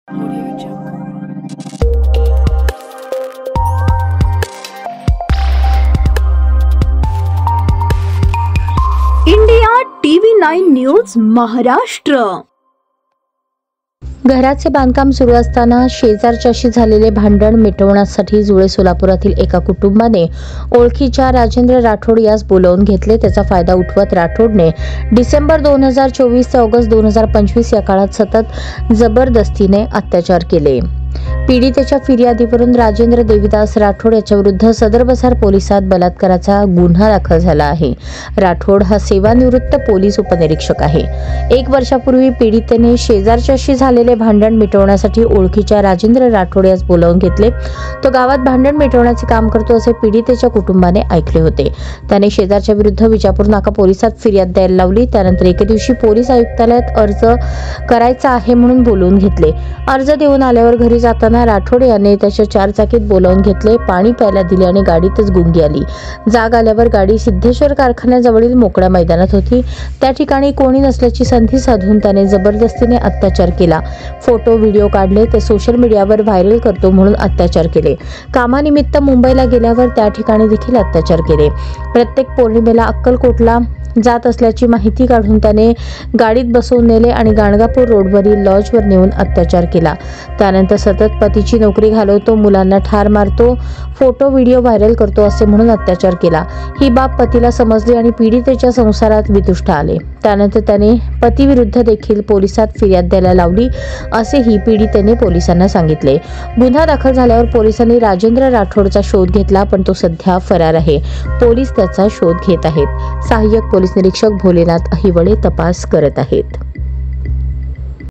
India TV9 news Maharashtra. घराचे बांधकाम सुरू असताना शेजारच्याशी झालेले भांडण मिटवण्यासाठी जुळे सोलापुरातील एका कुटुंबाने ओळखीच्या राजेंद्र राठोड यास बोलावून घेतले। त्याचा फायदा उठवत राठोडने डिसेंबर 2024 ते ऑगस्ट 2025 या काळात सतत जबरदस्तीने अत्याचार केले। पीडितेच्या फिर्यादीवरून राजेंद्र देविदास राठोड याच्या विरुद्ध सदर बसार पोलिसात बलात्काराचा गुन्हा दाखल झाला आहे। राठोड हा सेवानिवृत्त पोलीस उपनिरीक्षक आहे। 1 वर्षापूर्वी पीडितेने शेजारच्याशी झालेले भांडण मिटवण्यासाठी ओळखीच्या राजेंद्र राठोड यास बोलावून घेतले। तो गावात भांडण मिटवण्याचे काम करतो असे पीडितेच्या कुटुंबाने ऐकले होते। त्याने शेजारच्या विरुद्ध विजापूर नाका पोलिसात फिर्याद द्यायला लावली। त्यानंतर एके दिवशी पोलीस आयुक्तालयात अर्ज करायचा आहे म्हणून बोलावून घेतले। अर्ज देऊन आल्यावर घरी जाताना राठोड याने त्याच्या 4 चाकीत बोलावून घेतले, पाणी प्यायला दिले आणि गाडीतच गुंगी आली। जाग आल्यावर गाडी सिद्धेश्वर कारखान्याजवळील मोकळ्या मैदानात होती। त्या ठिकाणी कोणी नसल्याची संधी साधून त्याने जबरदस्तीने अत्याचार केला। फोटो व्हिडिओ काढले, ते सोशल मीडियावर व्हायरल करतो म्हणून अत्याचार केले। कामानिमित्त मुंबईला गेल्यावर त्या ठिकाणी देखील अत्याचार केले। प्रत्येक पौर्णिमेला अक्कलकोटला जात असल्याची माहिती काढून त्याने गाडीत बसवून नेले आणि गाणगापूर रोडवरील लॉजवर नेऊन अत्याचार केला। त्यानंतर सतत पतीची नोकरी घालवतो, मुलांना ठार मारतो, फोटो व्हिडिओ व्हायरल करतो असे म्हणून अत्याचार केला। ही बाब पतीला समजली आणि पीडितेच्या संसारात वितुष्ट आले। त्यानंतर त्याने पतीविरुद्ध देखील पोलिसात फिर्याद द्यायला लावली असेही पीडितेने पोलिसांना सांगितले। गुन्हा दाखल झाल्यावर पोलिसांनी राजेंद्र राठोडचा शोध घेतला, पण तो सध्या फरार आहे। पोलीस त्याचा शोध घेत आहेत। सहाय्यक पोलीस निरीक्षक भोलेनाथ अहिवळे तपास करत आहेत।